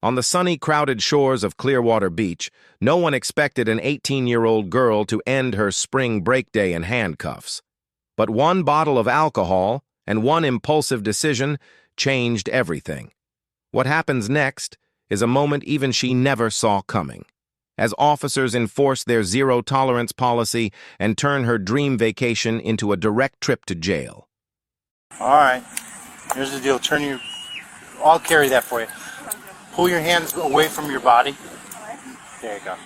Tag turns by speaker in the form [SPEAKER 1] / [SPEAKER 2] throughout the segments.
[SPEAKER 1] On the sunny, crowded shores of Clearwater Beach, no one expected an 18-year-old girl to end her spring break day in handcuffs. But one bottle of alcohol and one impulsive decision changed everything. What happens next is a moment even she never saw coming, as officers enforce their zero-tolerance policy and turn her dream vacation into a direct trip to jail.
[SPEAKER 2] All right, here's the deal. I'll carry that for you. Pull your hands away from your body. There you go. Okay.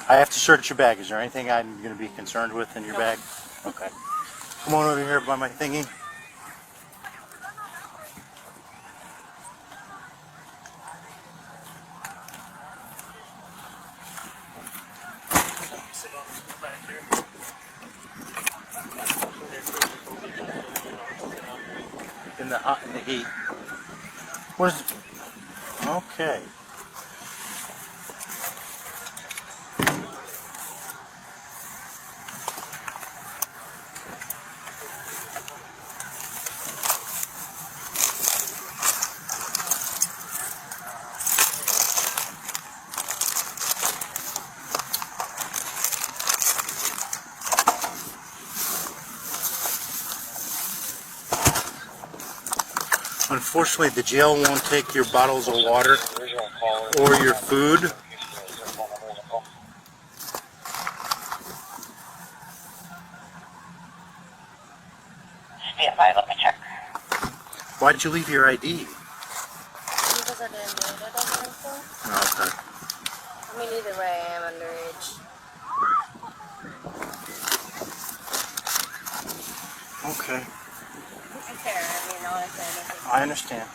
[SPEAKER 2] I have to search your bag. Is there anything I'm going to be concerned with in your bag? Okay. Come on over here by my thingy. In the heat. Where's? Okay. Unfortunately, the jail won't take your bottles of water or your food.
[SPEAKER 3] Stand by, let me check.
[SPEAKER 2] Why did you leave your ID?
[SPEAKER 4] Because I didn't need it on my phone.
[SPEAKER 2] Oh, okay.
[SPEAKER 4] I mean, either way, I am underage.
[SPEAKER 2] Okay.
[SPEAKER 4] It's fair. I mean, honestly, I don't think.
[SPEAKER 2] I understand.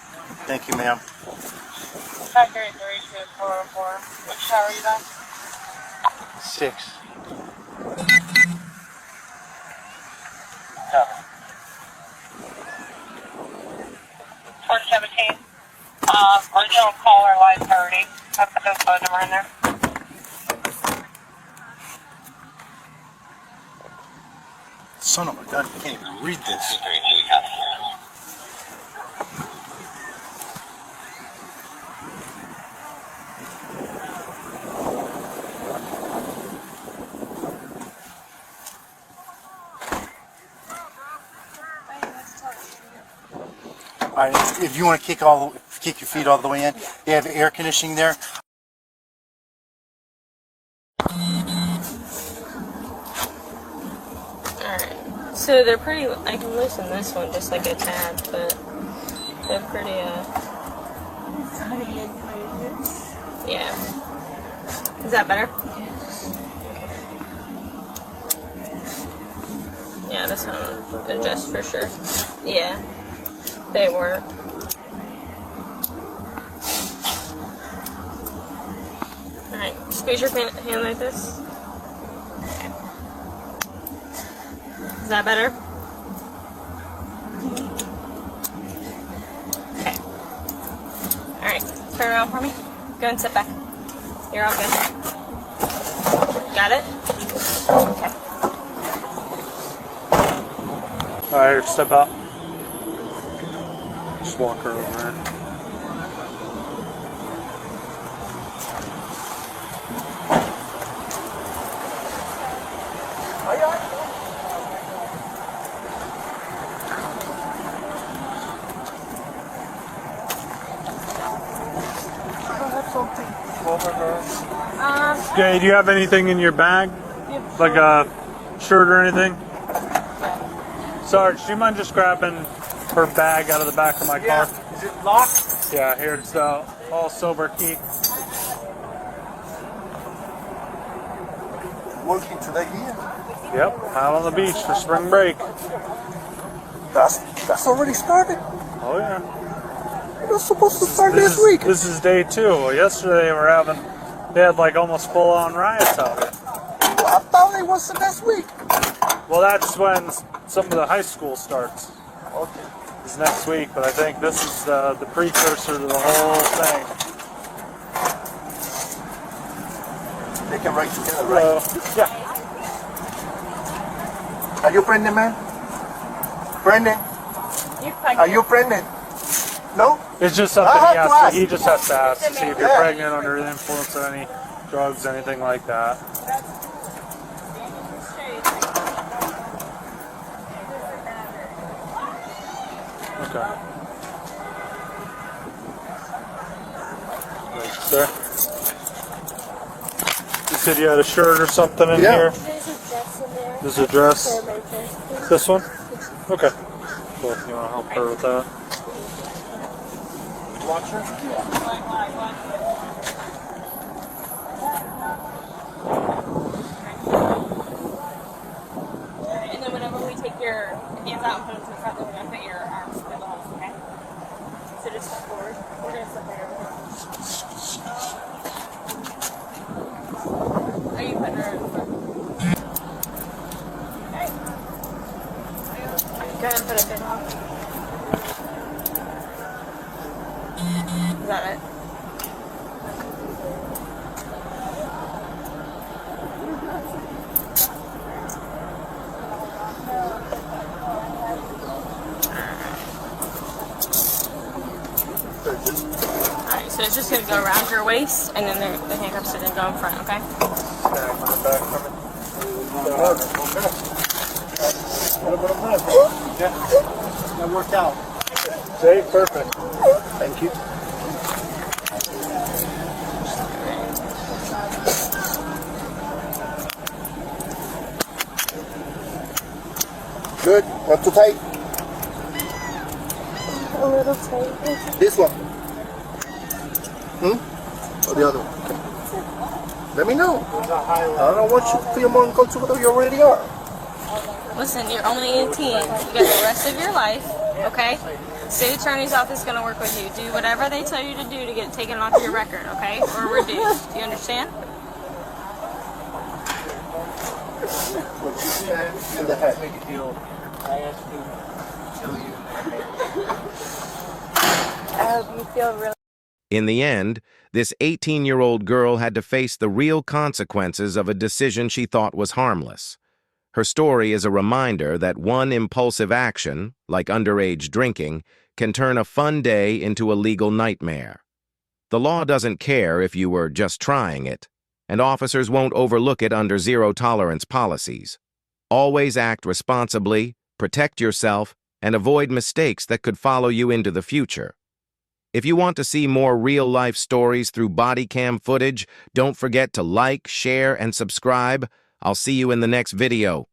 [SPEAKER 2] Thank you, ma'am.
[SPEAKER 3] Factory 32404. Which tower are you on?
[SPEAKER 2] 6.
[SPEAKER 3] 417. Original caller line 30. I've got the phone number in there.
[SPEAKER 2] Son of a gun, I can't even read this. All right, if you want to kick your feet all the way in, they have air conditioning there.
[SPEAKER 4] Alright. So they're pretty. I can loosen this one just like a tad, but they're pretty, yeah. Is that better? Yeah, this one will adjust for sure. Yeah. They weren't. Alright, squeeze your hand like this. Okay. Is that better? Okay. Alright, turn around for me. Go and sit back. You're all good. Got it? Okay.
[SPEAKER 5] Alright, step out. Just walk her over there. Okay, do you have anything in your bag? Like a shirt or anything? Sarge, do you mind just grabbing her bag out of the back of my car?
[SPEAKER 2] Is it locked?
[SPEAKER 5] Yeah, here it's the all silver key.
[SPEAKER 2] Working today here.
[SPEAKER 5] Yep, out on the beach for spring break.
[SPEAKER 2] That's already started.
[SPEAKER 5] Oh yeah.
[SPEAKER 2] It was supposed to start this week.
[SPEAKER 5] This is day 2. Well, yesterday they had like almost full-on riots out here.
[SPEAKER 2] Well, I thought it was next week.
[SPEAKER 5] Well, that's when some of the high school starts.
[SPEAKER 2] Okay.
[SPEAKER 5] It's next week, but I think this is the precursor to the whole thing.
[SPEAKER 2] They can write together, right?
[SPEAKER 5] Yeah.
[SPEAKER 6] Are you pregnant, man? Pregnant?
[SPEAKER 4] You're
[SPEAKER 6] Are
[SPEAKER 4] pregnant.
[SPEAKER 6] you pregnant? No?
[SPEAKER 5] It's just something
[SPEAKER 6] I have to ask.
[SPEAKER 5] he just has to ask to see if you're
[SPEAKER 6] Yeah.
[SPEAKER 5] pregnant under the influence of any drugs, anything like that. Okay. Thank you, sir. You said you had a shirt or something in
[SPEAKER 6] Yeah.
[SPEAKER 5] here?
[SPEAKER 7] There's a dress in there.
[SPEAKER 5] There's a dress?
[SPEAKER 7] For my dress.
[SPEAKER 5] This one? Okay. Cool. You want to help her with that?
[SPEAKER 4] And then whenever we take your hands out and put them to the front, then we're going to put your arms through the holes, okay? So just step forward. We're going to step there. Are you putting her in the front? Okay. Go ahead and put it in. Is that it? Alright, so it's just going to go around your waist, and then the handcuffs are going to go in front, okay?
[SPEAKER 2] That worked out.
[SPEAKER 5] See? Perfect.
[SPEAKER 6] Thank you. Good. Not too tight.
[SPEAKER 7] A little tight.
[SPEAKER 6] This one. Or the other one? Let me know. I don't want you to feel more uncomfortable than you already are.
[SPEAKER 4] Listen, you're only 18. You got the rest of your life, okay? State attorney's office is going to work with you. Do whatever they tell you to do to get taken off your record, okay? Or reduced. Do you understand?
[SPEAKER 6] What you said in the head.
[SPEAKER 7] I hope you feel really.
[SPEAKER 1] In the end, this 18-year-old girl had to face the real consequences of a decision she thought was harmless. Her story is a reminder that one impulsive action, like underage drinking, can turn a fun day into a legal nightmare. The law doesn't care if you were just trying it, and officers won't overlook it under zero-tolerance policies. Always act responsibly, protect yourself, and avoid mistakes that could follow you into the future. If you want to see more real-life stories through body cam footage, don't forget to like, share, and subscribe. I'll see you in the next video.